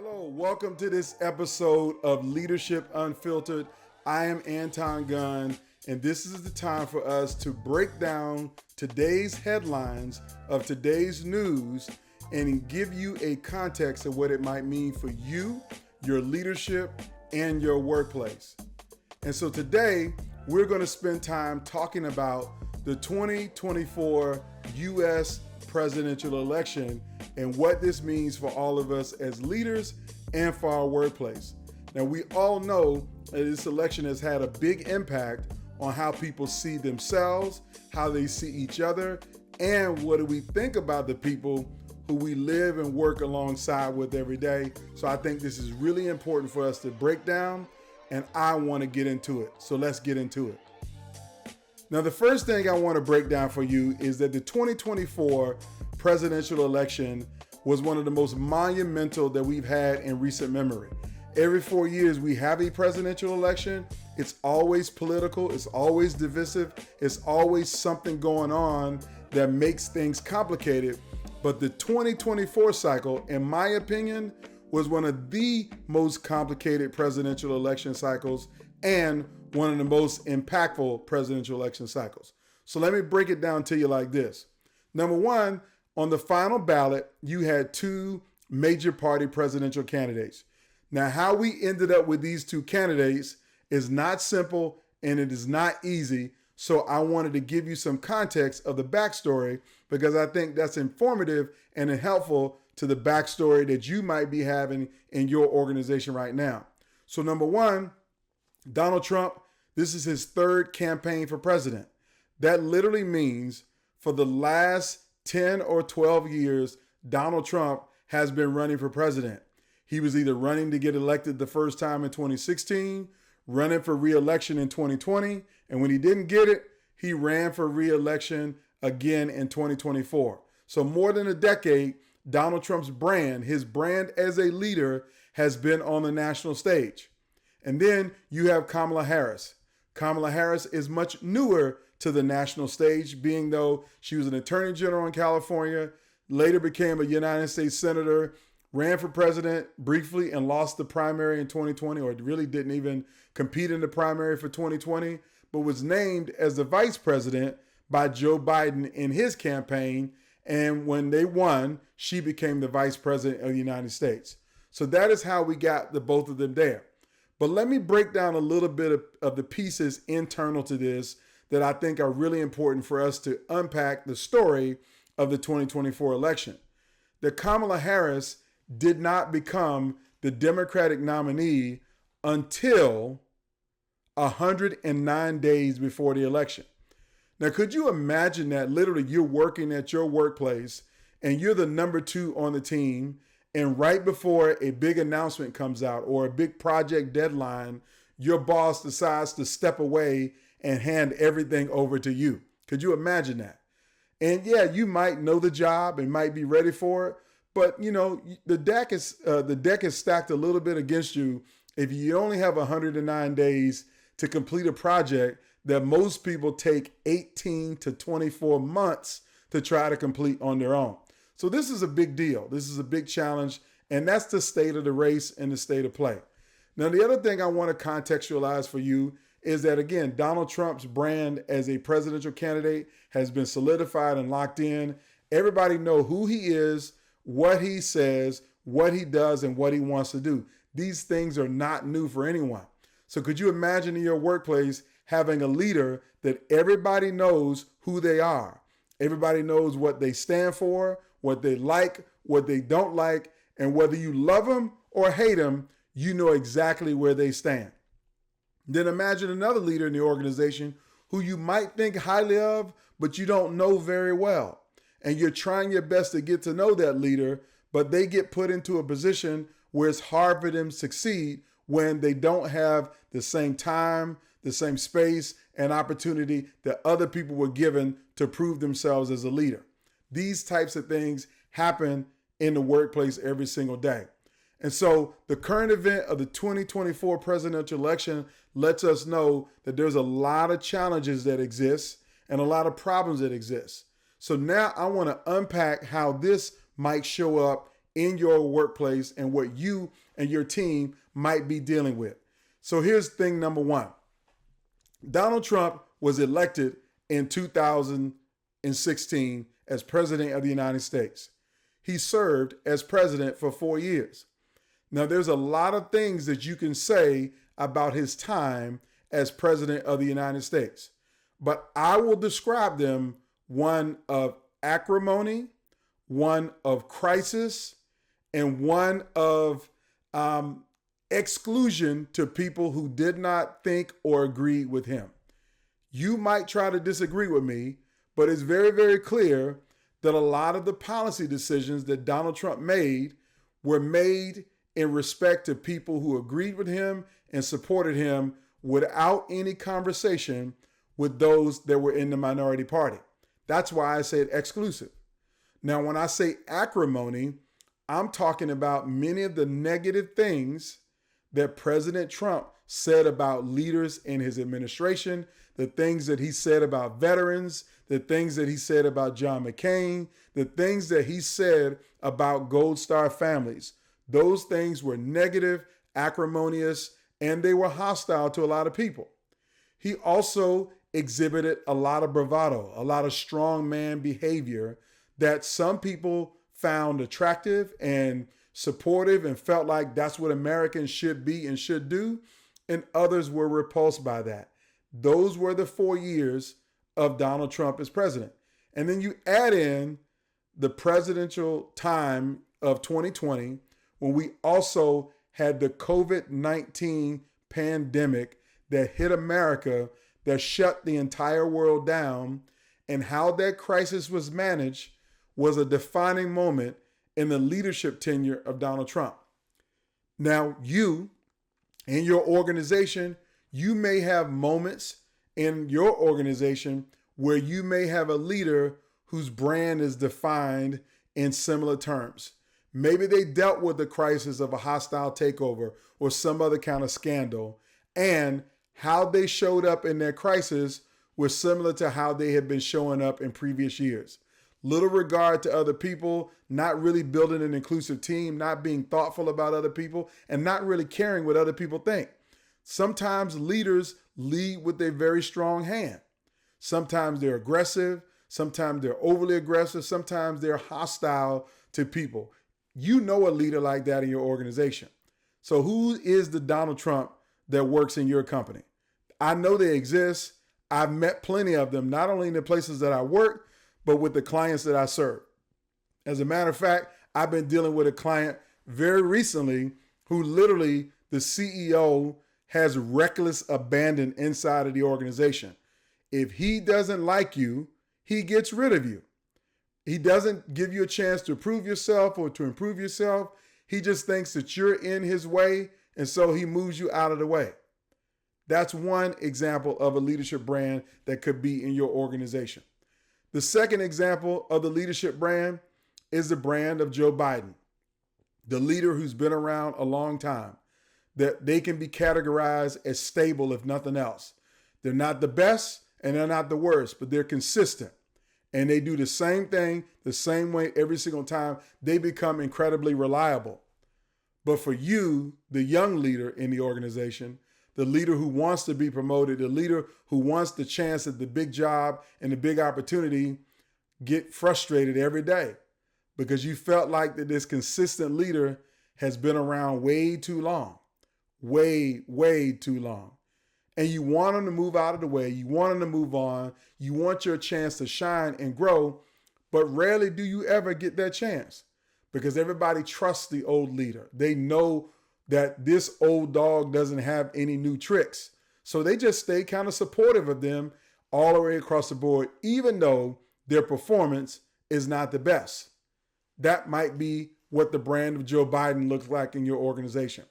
Hello, welcome to this episode of Leadership Unfiltered. I am Anton Gunn, and this is the time for us to break down today's headlines of today's news and give you a context of what it might mean for you, your leadership, and your workplace. And so today, we're going to spend time talking about the 2024 U.S. presidential election and what this means for all of us as leaders and for our workplace. Now, we all know that this election has had a big impact on how people see themselves, how they see each other, and what do we think about the people who we live and work alongside with every day. So I think this is really important for us to break down, and I want to get into it. So let's get into it. Now, the first thing I want to break down for you is that the 2024 presidential election was one of the most monumental that we've had in recent memory. Every 4 years we have a presidential election. It's always political, it's always divisive, it's always something going on that makes things complicated. But the 2024 cycle, in my opinion, was one of the most complicated presidential election cycles and one of the most impactful presidential election cycles. So let me break it down to you like this. Number one, on the final ballot, you had two major party presidential candidates. Now, how we ended up with these two candidates is not simple and it is not easy. So I wanted to give you some context of the backstory because I think that's informative and helpful to the backstory that you might be having in your organization right now. So number one, Donald Trump, this is his third campaign for president. That literally means for the last 10 or 12 years, Donald Trump has been running for president. He was either running to get elected the first time in 2016, running for re-election in 2020, and when he didn't get it, he ran for re-election again in 2024. So more than a decade, Donald Trump's brand, his brand as a leader, has been on the national stage. And then you have Kamala Harris. Kamala Harris is much newer to the national stage, being though she was an attorney general in California, later became a United States senator, ran for president briefly and lost the primary in 2020, or really didn't even compete in the primary for 2020, but was named as the vice president by Joe Biden in his campaign. And when they won, she became the vice president of the United States. So that is how we got the both of them there. But let me break down a little bit of the pieces internal to this that I think are really important for us to unpack the story of the 2024 election. That Kamala Harris did not become the Democratic nominee until 109 days before the election. Now, could you imagine that literally you're working at your workplace and you're the number two on the team, and right before a big announcement comes out or a big project deadline, your boss decides to step away and hand everything over to you? Could you imagine that? And yeah, you might know the job and might be ready for it, but you know the deck is stacked a little bit against you if you only have 109 days to complete a project that most people take 18 to 24 months to try to complete on their own. So this is a big deal. This is a big challenge, and that's the state of the race and the state of play. Now, the other thing I want to contextualize for you is that, again, Donald Trump's brand as a presidential candidate has been solidified and locked in. Everybody knows who he is, what he says, what he does, and what he wants to do. These things are not new for anyone. So could you imagine in your workplace having a leader that everybody knows who they are? Everybody knows what they stand for, what they like, what they don't like, and whether you love them or hate them, you know exactly where they stand. Then imagine another leader in the organization who you might think highly of, but you don't know very well. And you're trying your best to get to know that leader, but they get put into a position where it's hard for them to succeed when they don't have the same time, the same space and opportunity that other people were given to prove themselves as a leader. These types of things happen in the workplace every single day. And so the current event of the 2024 presidential election lets us know that there's a lot of challenges that exist and a lot of problems that exist. So now I want to unpack how this might show up in your workplace and what you and your team might be dealing with. So here's thing number one. Donald Trump was elected in 2016 as president of the United States. He served as president for 4 years. Now, there's a lot of things that you can say about his time as president of the United States, but I will describe them one of acrimony, one of crisis, and one of exclusion to people who did not think or agree with him. You might try to disagree with me, but it's very, very clear that a lot of the policy decisions that Donald Trump made were made in respect to people who agreed with him and supported him without any conversation with those that were in the minority party. That's why I said exclusive. Now, when I say acrimony, I'm talking about many of the negative things that President Trump said about leaders in his administration, the things that he said about veterans, the things that he said about John McCain, the things that he said about Gold Star families. Those things were negative, acrimonious, and they were hostile to a lot of people. He also exhibited a lot of bravado, a lot of strong man behavior that some people found attractive and supportive and felt like that's what Americans should be and should do, and others were repulsed by that. Those were the 4 years of Donald Trump as president. And then you add in the presidential time of 2020, when we also had the COVID-19 pandemic that hit America, that shut the entire world down, and how that crisis was managed was a defining moment in the leadership tenure of Donald Trump. Now, you and your organization, you may have moments in your organization where you may have a leader whose brand is defined in similar terms. Maybe they dealt with the crisis of a hostile takeover or some other kind of scandal, and how they showed up in their crisis was similar to how they had been showing up in previous years. Little regard to other people, not really building an inclusive team, not being thoughtful about other people, and not really caring what other people think. Sometimes leaders lead with a very strong hand. Sometimes they're aggressive. Sometimes they're overly aggressive. Sometimes they're hostile to people. You know a leader like that in your organization. So who is the Donald Trump that works in your company? I know they exist. I've met plenty of them, not only in the places that I work, but with the clients that I serve. As a matter of fact, I've been dealing with a client very recently who literally the CEO has reckless abandon inside of the organization. If he doesn't like you, he gets rid of you. He doesn't give you a chance to prove yourself or to improve yourself. He just thinks that you're in his way, and so he moves you out of the way. That's one example of a leadership brand that could be in your organization. The second example of the leadership brand is the brand of Joe Biden, the leader who's been around a long time, that they can be categorized as stable, if nothing else. They're not the best and they're not the worst, but they're consistent. And they do the same thing the same way every single time. They become incredibly reliable. But for you, the young leader in the organization, the leader who wants to be promoted, the leader who wants the chance at the big job and the big opportunity, get frustrated every day because you felt like that this consistent leader has been around way too long, way too long. And you want them to move out of the way. You want them to move on. You want your chance to shine and grow, but rarely do you ever get that chance because everybody trusts the old leader. They know that this old dog doesn't have any new tricks. So they just stay kind of supportive of them all the way across the board, even though their performance is not the best. That might be what the brand of Joe Biden looks like in your organization.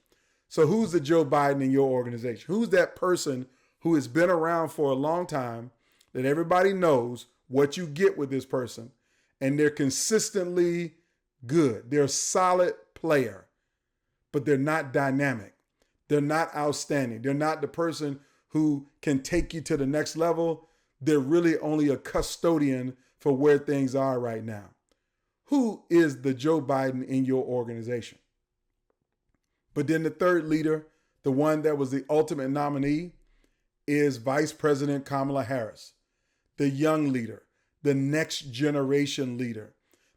So who's the Joe Biden in your organization? Who's that person who has been around for a long time that everybody knows what you get with this person, and they're consistently good. They're a solid player, but they're not dynamic. They're not outstanding. They're not the person who can take you to the next level. They're really only a custodian for where things are right now. who is the Joe Biden in your organization? But then the third leader, the one that was the ultimate nominee, is Vice President Kamala Harris, the young leader, the next generation leader,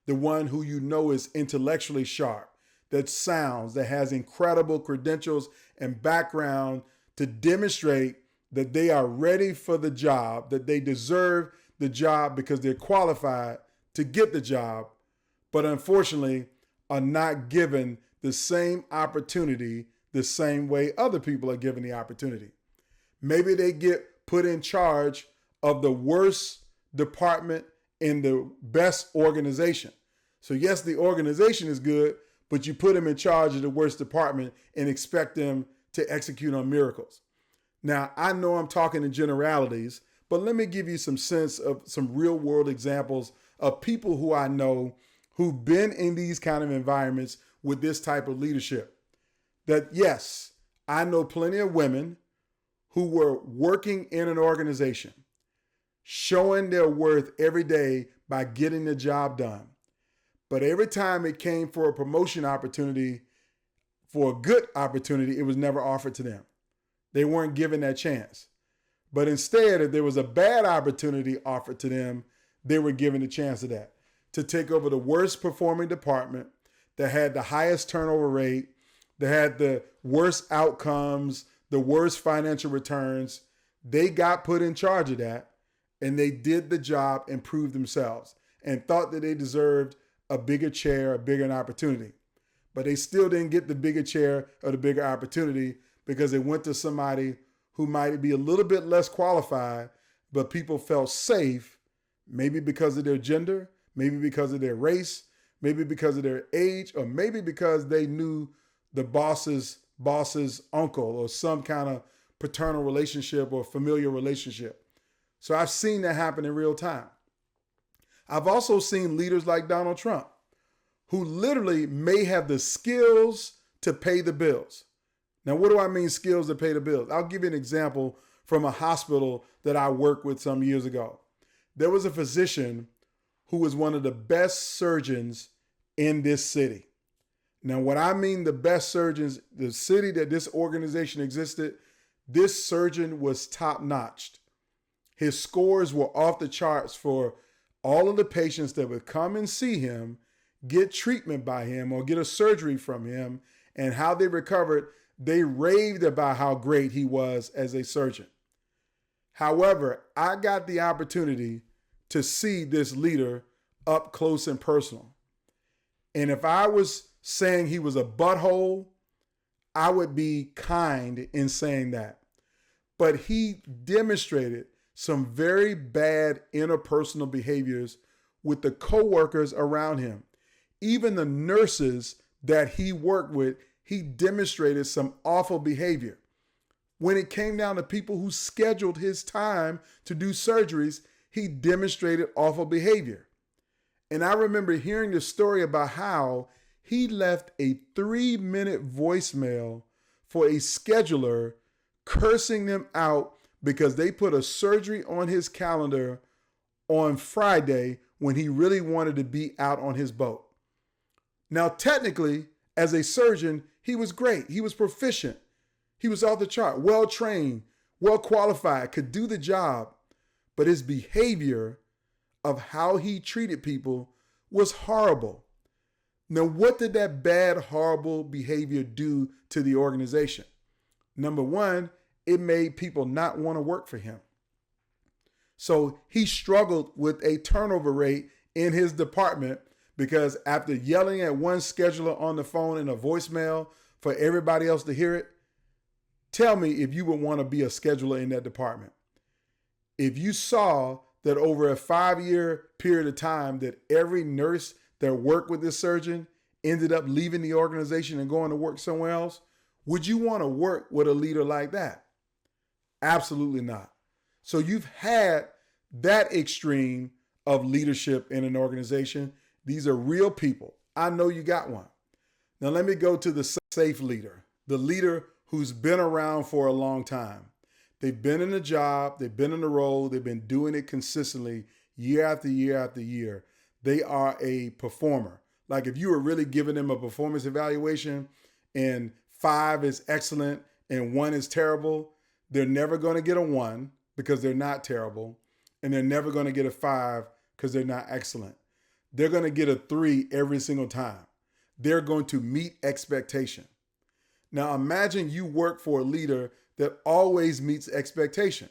the one who you know is intellectually sharp, that sounds, that has incredible credentials and background to demonstrate that they are ready for the job, that they deserve the job because they're qualified to get the job, but unfortunately are not given the same opportunity the same way other people are given the opportunity. Maybe they get put in charge of the worst department in the best organization. So yes, the organization is good, but you put them in charge of the worst department and expect them to execute on miracles. Now, I know I'm talking in generalities, but let me give you some sense of some real world examples of people who I know who've been in these kind of environments with this type of leadership. That yes, I know plenty of women who were working in an organization, showing their worth every day by getting the job done. But every time it came for a promotion opportunity, for a good opportunity, it was never offered to them. They weren't given that chance. But instead, if there was a bad opportunity offered to them, they were given the chance of that, to take over the worst performing department that had the highest turnover rate, that had the worst outcomes, the worst financial returns. They got put in charge of that, and they did the job and proved themselves and thought that they deserved a bigger chair, a bigger opportunity. But they still didn't get the bigger chair or the bigger opportunity because they went to somebody who might be a little bit less qualified, but people felt safe, maybe because of their gender, maybe because of their race, maybe because of their age, or maybe because they knew the boss's uncle or some kind of paternal relationship or familial relationship. So I've seen that happen in real time. I've also seen leaders like Donald Trump, who literally may have the skills to pay the bills. Now, what do I mean skills to pay the bills? I'll give you an example from a hospital that I worked with some years ago. There was a physician who was one of the best surgeons in this city. Now, what I mean the best surgeons, the city that this organization existed, this surgeon was top-notched. His scores were off the charts for all of the patients that would come and see him, get treatment by him or get a surgery from him, and how they recovered. They raved about how great he was as a surgeon. However, I got the opportunity to see this leader up close and personal. And if I was saying he was a butthole, I would be kind in saying that. But he demonstrated some very bad interpersonal behaviors with the coworkers around him. Even the nurses that he worked with, he demonstrated some awful behavior. When it came down to people who scheduled his time to do surgeries, he demonstrated awful behavior. And I remember hearing the story about how he left a 3-minute voicemail for a scheduler cursing them out because they put a surgery on his calendar on Friday when he really wanted to be out on his boat. Now, technically, as a surgeon, he was great. He was proficient. He was off the chart, well-trained, well-qualified, could do the job. But his behavior of how he treated people was horrible. Now, what did that bad, horrible behavior do to the organization? Number one, it made people not want to work for him. So he struggled with a turnover rate in his department because after yelling at one scheduler on the phone in a voicemail for everybody else to hear it, tell me if you would want to be a scheduler in that department. If you saw that over a 5-year period of time that every nurse that worked with this surgeon ended up leaving the organization and going to work somewhere else, would you want to work with a leader like that? Absolutely not. So you've had that extreme of leadership in an organization. These are real people. I know you got one. Now let me go to the safe leader, the leader who's been around for a long time. They've been in the job, they've been in the role, they've been doing it consistently year after year after year. they are a performer. Like if you were really giving them a performance evaluation and 5 is excellent and 1 is terrible, they're never going to get a 1 because they're not terrible. And they're never going to get a 5 because they're not excellent. They're going to get a 3 every single time. They're going to meet expectation. Now imagine you work for a leader that always meets expectation.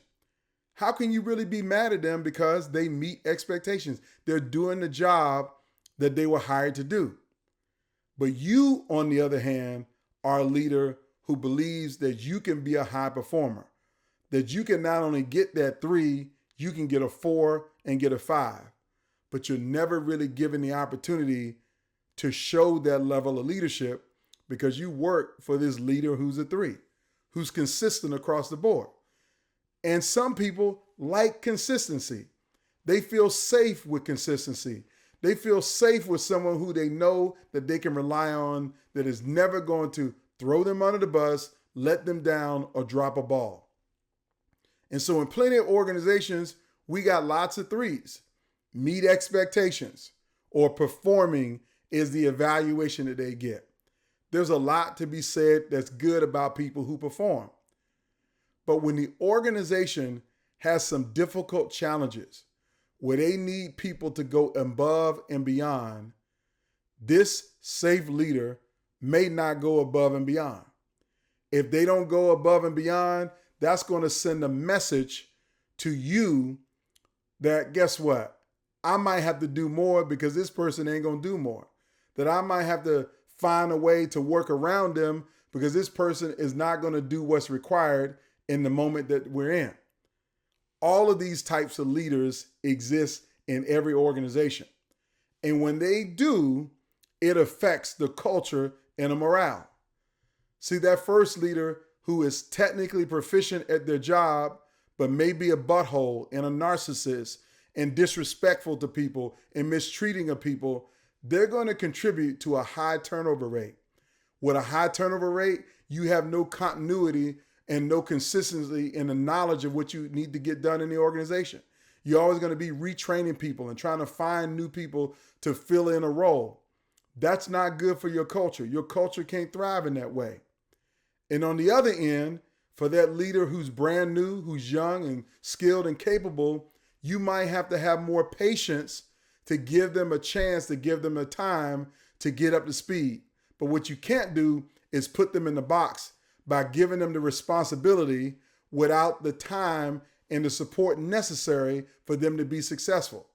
How can you really be mad at them because they meet expectations? They're doing the job that they were hired to do. But you, on the other hand, are a leader who believes that you can be a high performer, that you can not only get that 3, you can get a 4 and get a 5, but you're never really given the opportunity to show that level of leadership because you work for this leader who's a 3, who's consistent across the board. And some people like consistency. They feel safe with consistency. They feel safe with someone who they know that they can rely on, that is never going to throw them under the bus, let them down, or drop a ball. And so in plenty of organizations, we got lots of 3s. Meet expectations or performing is the evaluation that they get. There's a lot to be said that's good about people who perform. But when the organization has some difficult challenges where they need people to go above and beyond, this safe leader may not go above and beyond. If they don't go above and beyond, that's going to send a message to you that, guess what? I might have to do more because this person ain't going to do more. That I might have to find a way to work around them because this person is not going to do what's required in the moment that we're in. All of these types of leaders exist in every organization. And when they do, it affects the culture and the morale. See, that first leader who is technically proficient at their job, but may be a butthole and a narcissist and disrespectful to people and mistreating of people, they're going to contribute to a high turnover rate. With a high turnover rate, you have no continuity and no consistency in the knowledge of what you need to get done in the organization. You're always going to be retraining people and trying to find new people to fill in a role. That's not good for your culture. Your culture can't thrive in that way. And on the other end, for that leader who's brand new, who's young and skilled and capable, you might have to have more patience to give them a chance, to give them a time to get up to speed. But what you can't do is put them in the box by giving them the responsibility without the time and the support necessary for them to be successful.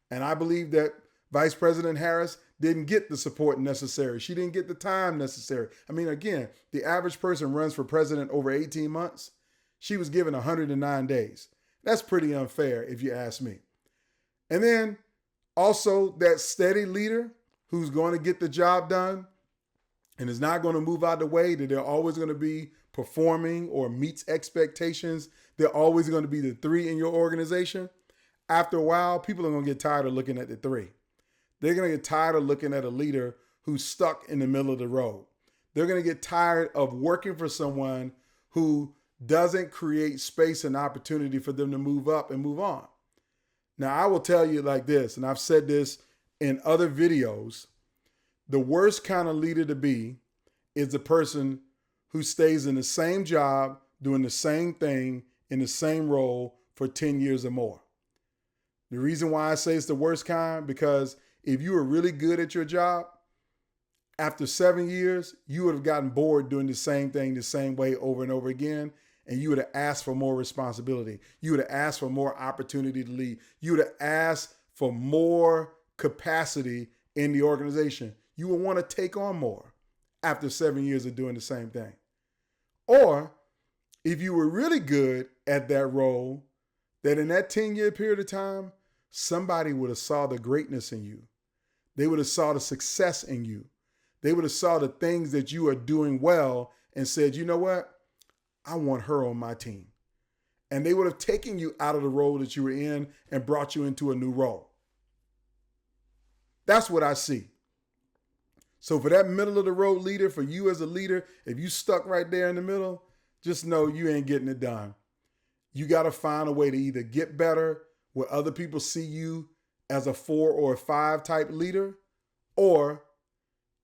And I believe that Vice President Harris didn't get the support necessary. She didn't get the time necessary. I mean, again, the average person runs for president over 18 months. She was given 109 days. That's pretty unfair if you ask me. And then also that steady leader who's going to get the job done and is not going to move out the way, that they're always going to be performing or meets expectations. They're always going to be the 3 in your organization. After a while, people are going to get tired of looking at the 3. They're going to get tired of looking at a leader who's stuck in the middle of the road. They're going to get tired of working for someone who doesn't create space and opportunity for them to move up and move on. Now, I will tell you like this, and I've said this in other videos, the worst kind of leader to be is the person who stays in the same job, doing the same thing in the same role for 10 years or more. The reason why I say it's the worst kind, because if you were really good at your job, after 7 years, you would have gotten bored doing the same thing the same way over and over again, and you would have asked for more responsibility. You would have asked for more opportunity to lead. You would have asked for more capacity in the organization. You would want to take on more after 7 years of doing the same thing. Or if you were really good at that role, that in that 10-year period of time, somebody would have saw the greatness in you. They would have saw the success in you. They would have saw the things that you are doing well and said, you know what? I want her on my team. And they would have taken you out of the role that you were in and brought you into a new role. That's what I see. So for that middle of the road leader, for you as a leader, if you stuck right there in the middle, just know you ain't getting it done. You got to find a way to either get better where other people see you as a 4 or a 5 type leader, or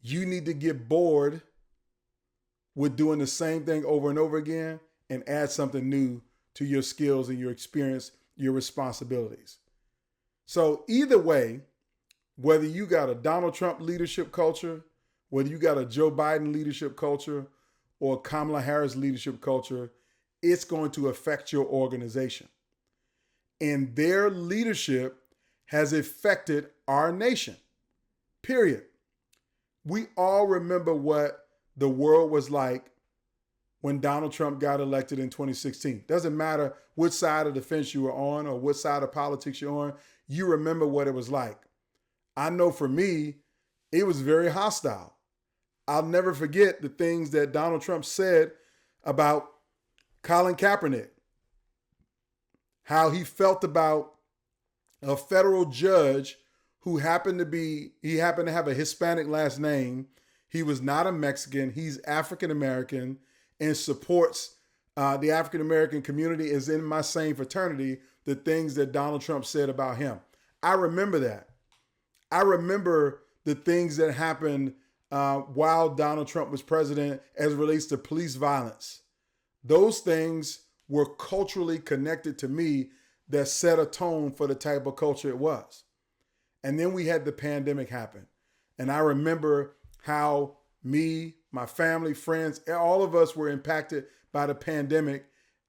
you need to get bored with doing the same thing over and over again and add something new to your skills and your experience, your responsibilities. So either way, whether you got a Donald Trump leadership culture, whether you got a Joe Biden leadership culture or a Kamala Harris leadership culture, it's going to affect your organization. And their leadership has affected our nation, period. We all remember what the world was like when Donald Trump got elected in 2016. Doesn't matter which side of the fence you were on or what side of politics you're on, you remember what it was like. I know for me, it was very hostile. I'll never forget the things that Donald Trump said about Colin Kaepernick, how he felt about a federal judge who happened to have a Hispanic last name. He was not a Mexican. He's African American and supports the African American community, is in my same fraternity, the things that Donald Trump said about him. I remember that. I remember the things that happened while Donald Trump was president as it relates to police violence. Those things were culturally connected to me that set a tone for the type of culture it was. And then we had the pandemic happen. And I remember how me, my family, friends, all of us were impacted by the pandemic.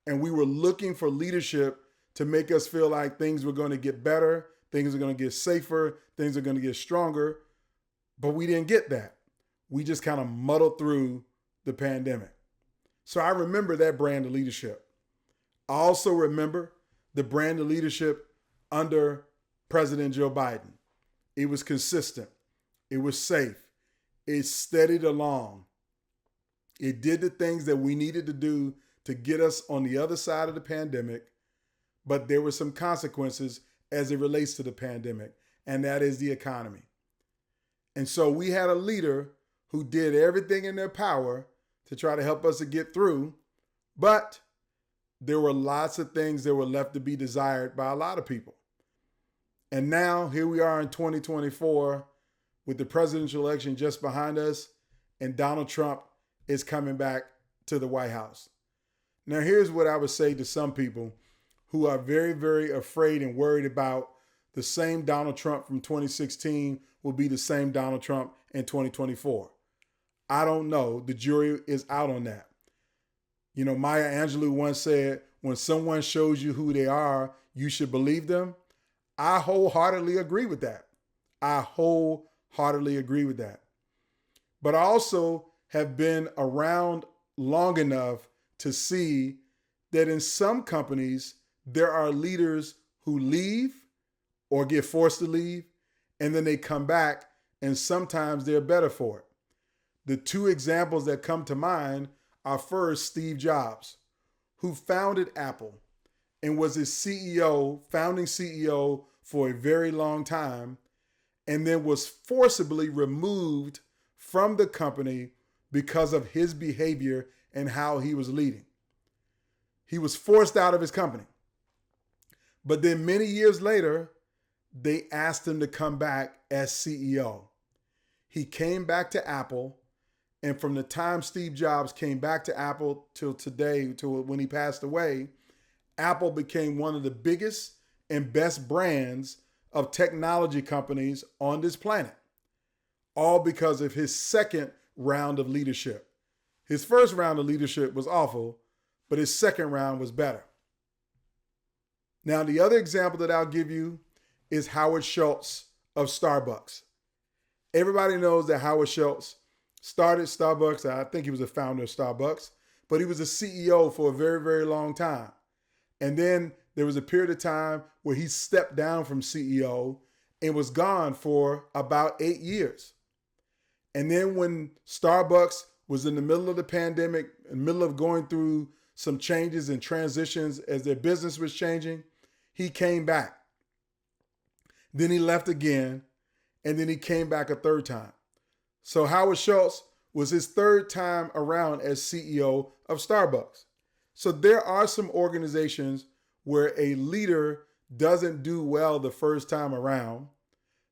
And we were looking for leadership to make us feel like things were going to get better, things are going to get safer, things are going to get stronger. But we didn't get that. We just kind of muddled through the pandemic. So I remember that brand of leadership. I also remember the brand of leadership under President Joe Biden. It was consistent. It was safe. It steadied along. It did the things that we needed to do to get us on the other side of the pandemic, but there were some consequences as it relates to the pandemic, and that is the economy. And so we had a leader who did everything in their power to try to help us to get through, but there were lots of things that were left to be desired by a lot of people. And now here we are in 2024 with the presidential election just behind us, and Donald Trump is coming back to the White House. Now, here's what I would say to some people who are very, very afraid and worried about the same Donald Trump from 2016 will be the same Donald Trump in 2024. I don't know. The jury is out on that. You know, Maya Angelou once said, when someone shows you who they are, you should believe them. I wholeheartedly agree with that. But I also have been around long enough to see that in some companies, there are leaders who leave or get forced to leave, and then they come back, and sometimes they're better for it. The two examples that come to mind are first Steve Jobs, who founded Apple and was its CEO, founding CEO for a very long time, and then was forcibly removed from the company because of his behavior and how he was leading. He was forced out of his company. But then many years later, they asked him to come back as CEO. He came back to Apple, and from the time Steve Jobs came back to Apple till today, till when he passed away, Apple became one of the biggest and best brands of technology companies on this planet, all because of his second round of leadership. His first round of leadership was awful, but his second round was better. Now, the other example that I'll give you is Howard Schultz of Starbucks. Everybody knows that Howard Schultz started Starbucks. I think he was the founder of Starbucks, but he was a CEO for a very, very long time. And then there was a period of time where he stepped down from CEO and was gone for about 8 years. And then when Starbucks was in the middle of the pandemic, in the middle of going through some changes and transitions as their business was changing, he came back. Then he left again, and then he came back a third time. So Howard Schultz was his third time around as CEO of Starbucks. So there are some organizations where a leader doesn't do well the first time around.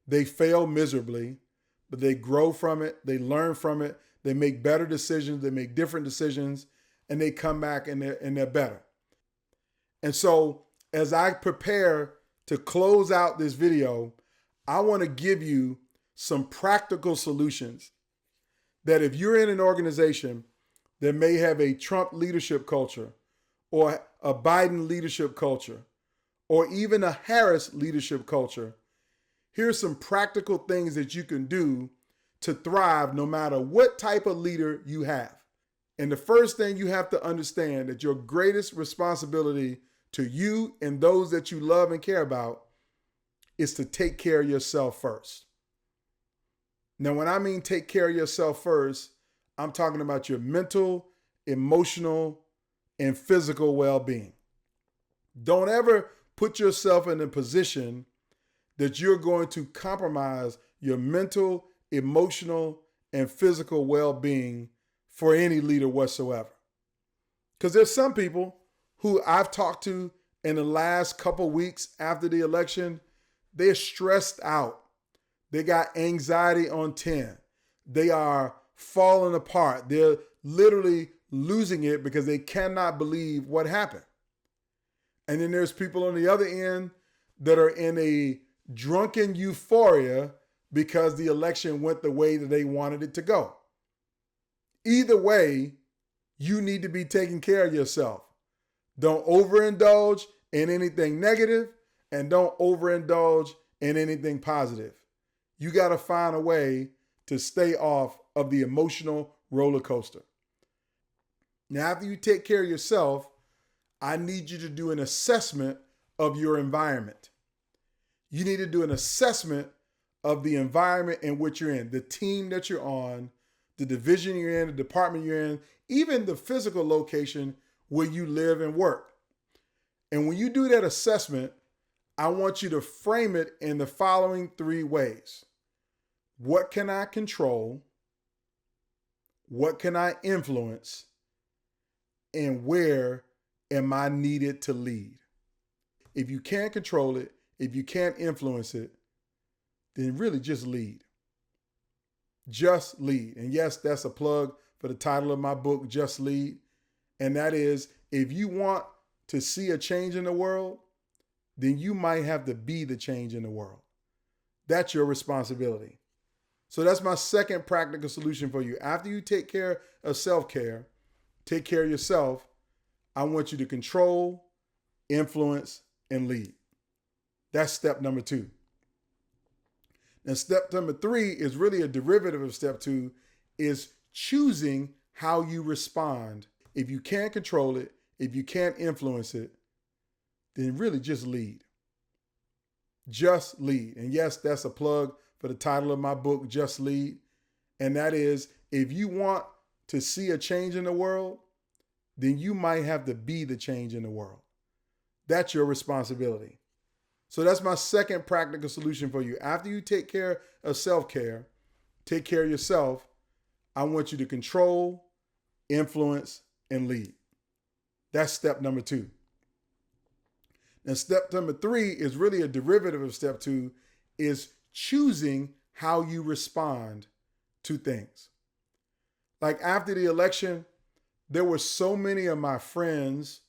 They fail miserably, but they grow from it. They learn from it. They make better decisions. They make different decisions, and they come back and they're better. And so as I prepare to close out this video, I want to give you some practical solutions that if you're in an organization that may have a Trump leadership culture or a Biden leadership culture or even a Harris leadership culture, here's some practical things that you can do to thrive no matter what type of leader you have. And the first thing you have to understand that your greatest responsibility to you and those that you love and care about is to take care of yourself first. Now, when I mean take care of yourself first, I'm talking about your mental, emotional, and physical well-being. Don't ever put yourself in a position that you're going to compromise your mental, emotional, and physical well-being for any leader whatsoever. Because there's some people who I've talked to in the last couple weeks after the election, they're stressed out. They got anxiety on 10. They are falling apart. They're literally losing it because they cannot believe what happened. And then there's people on the other end that are in a drunken euphoria because the election went the way that they wanted it to go. Either way, you need to be taking care of yourself. Don't overindulge in anything negative and don't overindulge in anything positive. You got to find a way to stay off of the emotional roller coaster. Now, after you take care of yourself, I need you to do an assessment of your environment. You need to do an assessment of the environment in which you're in, the team that you're on, the division you're in, the department you're in, even the physical location where you live and work. And when you do that assessment, I want you to frame it in the following 3 ways. What can I control? What can I influence? And where am I needed to lead? If you can't control it, if you can't influence it, then really just lead. Just lead. And yes, that's a plug for the title of my book, Just Lead. And that is, if you want to see a change in the world, then you might have to be the change in the world. That's your responsibility. So that's my second practical solution for you. After you take care of self-care, take care of yourself, I want you to control, influence, and lead. That's step number 2. And step number 3 is really a derivative of step 2, is choosing how you respond. If you can't control it, if you can't influence it, then really just lead. Just lead. And yes, that's a plug for the title of my book, Just Lead. And that is, if you want to see a change in the world, then you might have to be the change in the world. That's your responsibility. So that's my second practical solution for you. After you take care of self-care, take care of yourself, I want you to control, influence, and lead. That's step number 2. And step number 3 is really a derivative of step 2, is choosing how you respond to things. Like after the election, there were so many of my friends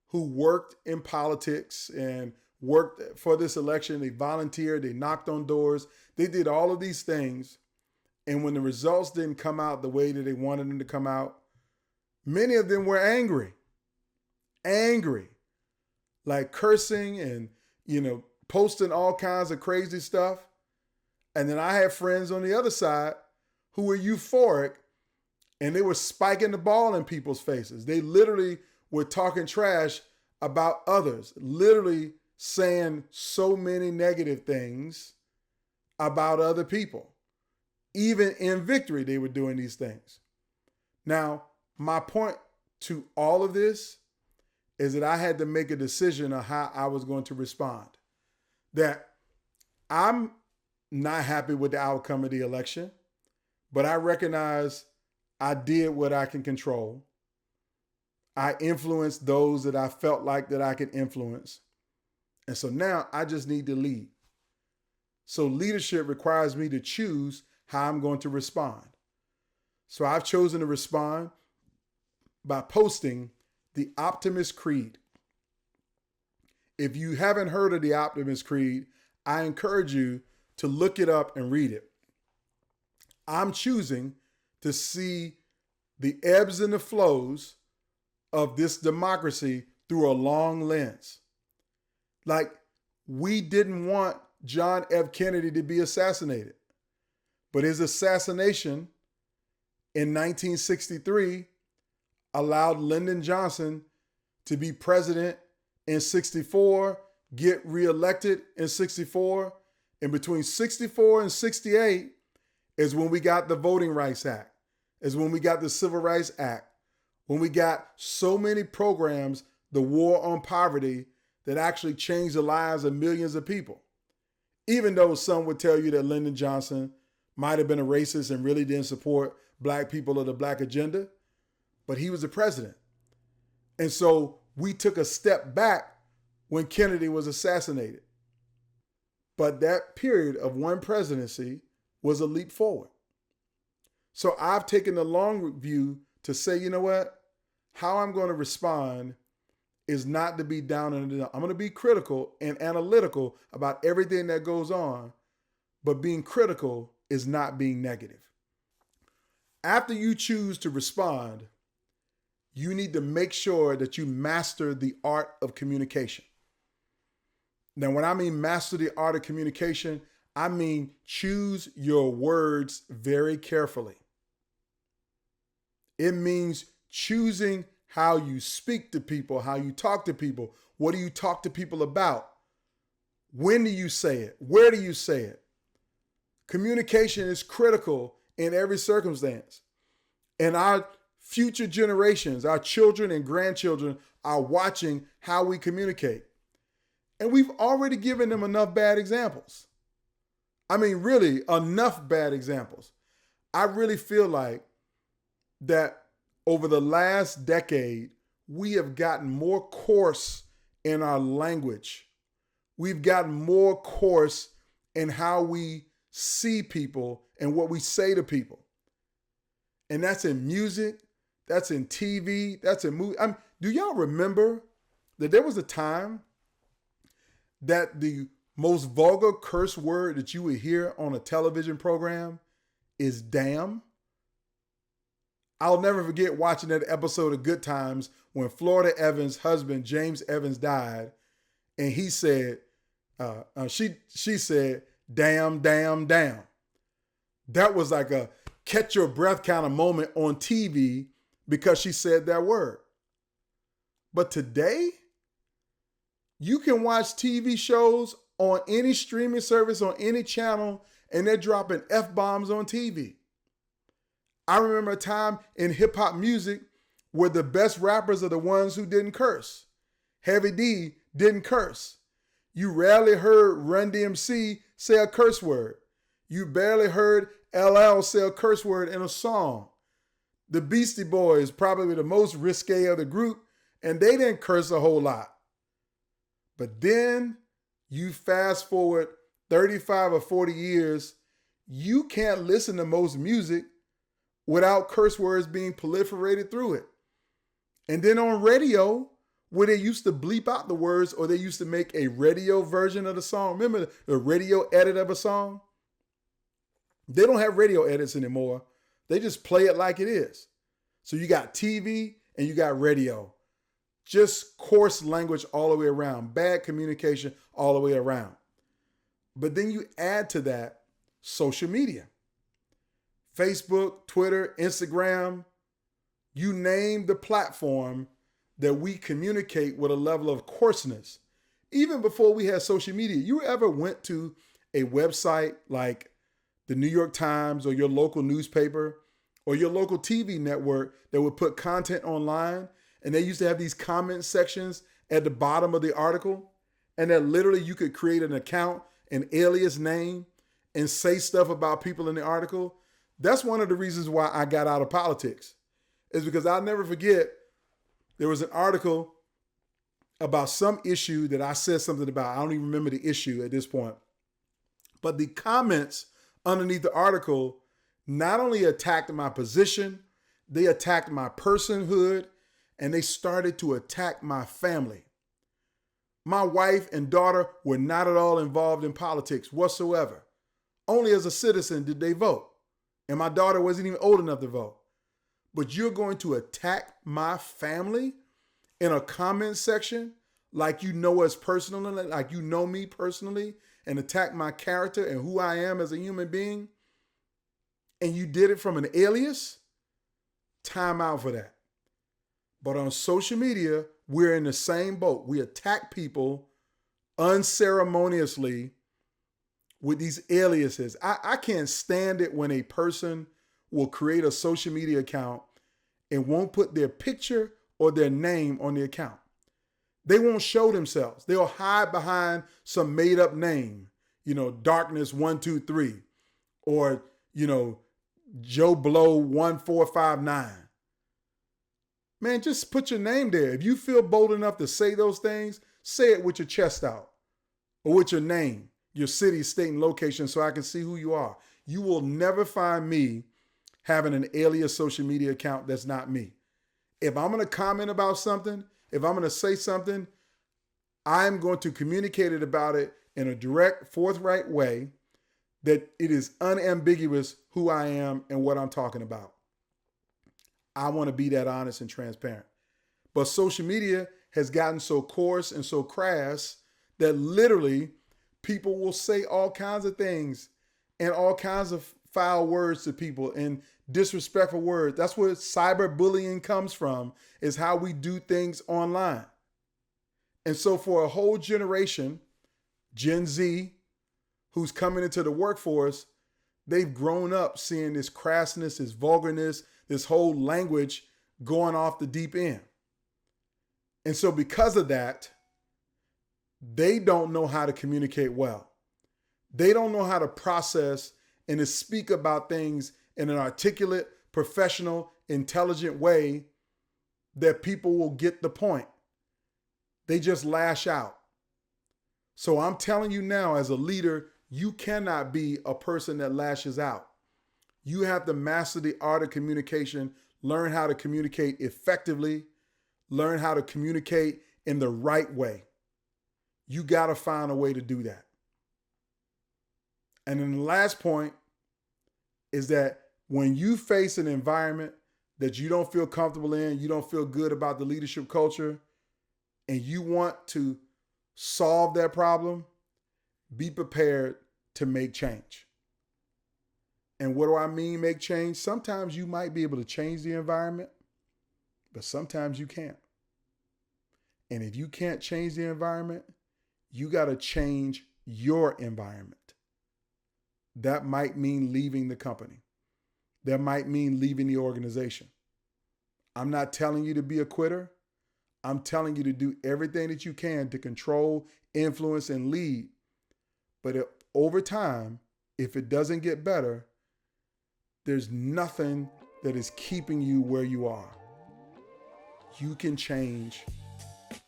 who worked in politics and worked for this election. They volunteered, they knocked on doors, they did all of these things. And when the results didn't come out the way that they wanted them to come out, many of them were angry, like cursing and, posting all kinds of crazy stuff. And then I had friends on the other side who were euphoric and they were spiking the ball in people's faces. They literally were talking trash about others, literally saying so many negative things about other people. Even in victory, they were doing these things. Now, my point to all of this is that I had to make a decision on how I was going to respond. That I'm not happy with the outcome of the election, but I recognize I did what I can control. I influenced those that I felt like that I could influence. And so now I just need to lead. So leadership requires me to choose how I'm going to respond. So I've chosen to respond by posting the Optimist Creed. If you haven't heard of the Optimist Creed, I encourage you to look it up and read it. I'm choosing to see the ebbs and the flows of this democracy through a long lens. Like, we didn't want John F. Kennedy to be assassinated, but his assassination in 1963 allowed Lyndon Johnson to be president in 64, get reelected in 64, and between 64 and 68 is when we got the Voting Rights Act, is when we got the Civil Rights Act, when we got so many programs, the war on poverty, that actually changed the lives of millions of people. Even though some would tell you that Lyndon Johnson might have been a racist and really didn't support black people or the black agenda, but he was the president. And so we took a step back when Kennedy was assassinated. But that period of one presidency was a leap forward. So I've taken the long view to say, you know what? How I'm going to respond is not to be down in the dump. I'm going to be critical and analytical about everything that goes on, but being critical is not being negative. After you choose to respond, you need to make sure that you master the art of communication. Now, when I mean master the art of communication, I mean choose your words very carefully. It means choosing how you speak to people, how you talk to people. What do you talk to people about? When do you say it? Where do you say it? Communication is critical in every circumstance. And our future generations, our children and grandchildren, are watching how we communicate. And we've already given them enough bad examples. I mean, really, enough bad examples. I really feel like that over the last decade, we have gotten more coarse in our language. We've gotten more coarse in how we see people and what we say to people. And that's in music, that's in TV, that's in movies. Do y'all remember that there was a time that the most vulgar curse word that you would hear on a television program is damn? I'll never forget watching that episode of Good Times when Florida Evans' husband, James Evans, died. And he said, she said, damn, damn, damn. That was like a catch your breath kind of moment on TV because she said that word. But today, you can watch TV shows on any streaming service, on any channel, and they're dropping F-bombs on TV. I remember a time in hip hop music where the best rappers are the ones who didn't curse. Heavy D didn't curse. You rarely heard Run DMC say a curse word. You barely heard LL say a curse word in a song. The Beastie Boys, probably the most risque of the group, and they didn't curse a whole lot. But then you fast forward 35 or 40 years, you can't listen to most music without curse words being proliferated through it. And then on radio, where they used to bleep out the words or they used to make a radio version of the song. Remember the radio edit of a song? They don't have radio edits anymore. They just play it like it is. So you got TV and you got radio. Just coarse language all the way around. Bad communication all the way around. But then you add to that social media. Facebook, Twitter, Instagram, you name the platform that we communicate with a level of coarseness. Even before we had social media, you ever went to a website like the New York Times or your local newspaper or your local TV network that would put content online, and they used to have these comment sections at the bottom of the article, and that literally you could create an account, an alias name, and say stuff about people in the article? That's one of the reasons why I got out of politics, is because I'll never forget, there was an article about some issue that I said something about. I don't even remember the issue at this point. But the comments underneath the article not only attacked my position, they attacked my personhood, and they started to attack my family. My wife and daughter were not at all involved in politics whatsoever. Only as a citizen did they vote. And my daughter wasn't even old enough to vote. But you're going to attack my family in a comment section like you know us personally, like you know me personally, and attack my character and who I am as a human being, and you did it from an alias? Time out for that. But on social media, we're in the same boat. We attack people unceremoniously with these aliases. I can't stand it when a person will create a social media account and won't put their picture or their name on the account. They won't show themselves. They'll hide behind some made up name, Darkness 123, or, Joe Blow 1459. Man, just put your name there. If you feel bold enough to say those things, say it with your chest out or with your name, your city, state, and location so I can see who you are. You will never find me having an alias social media account that's not me. If I'm going to comment about something, if I'm going to say something, I'm going to communicate about it in a direct, forthright way that it is unambiguous who I am and what I'm talking about. I want to be that honest and transparent. But social media has gotten so coarse and so crass that literally people will say all kinds of things and all kinds of foul words to people and disrespectful words. That's where cyberbullying comes from, is how we do things online. And so for a whole generation, Gen Z, who's coming into the workforce, they've grown up seeing this crassness, this vulgarness, this whole language going off the deep end. And so because of that, they don't know how to communicate well. They don't know how to process and to speak about things in an articulate, professional, intelligent way that people will get the point. They just lash out. So I'm telling you now, as a leader, you cannot be a person that lashes out. You have to master the art of communication, learn how to communicate effectively, learn how to communicate in the right way. You got to find a way to do that. And then the last point is that when you face an environment that you don't feel comfortable in, you don't feel good about the leadership culture, and you want to solve that problem, be prepared to make change. And what do I mean make change? Sometimes you might be able to change the environment, but sometimes you can't. And if you can't change the environment, you got to change your environment. That might mean leaving the company. That might mean leaving the organization. I'm not telling you to be a quitter. I'm telling you to do everything that you can to control, influence, and lead. But over time, if it doesn't get better, there's nothing that is keeping you where you are. You can change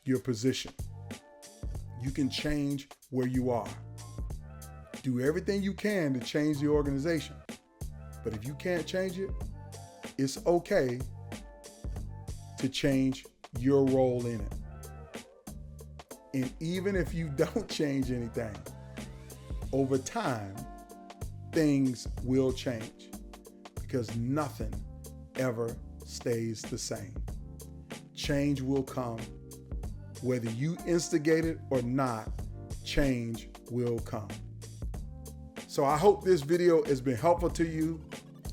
your position. You can change where you are. Do everything you can to change the organization. But if you can't change it, it's okay to change your role in it. And even if you don't change anything, over time, things will change because nothing ever stays the same. Change will come. Whether you instigate it or not, change will come. So I hope this video has been helpful to you.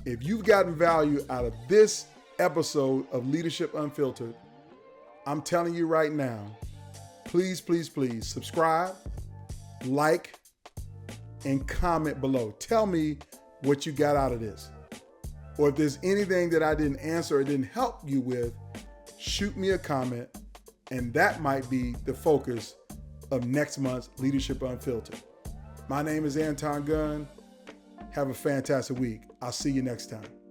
If you've gotten value out of this episode of Leadership Unfiltered, I'm telling you right now, please, please, please subscribe, like, and comment below. Tell me what you got out of this. Or if there's anything that I didn't answer or didn't help you with, shoot me a comment, and that might be the focus of next month's Leadership Unfiltered. My name is Anton Gunn. Have a fantastic week. I'll see you next time.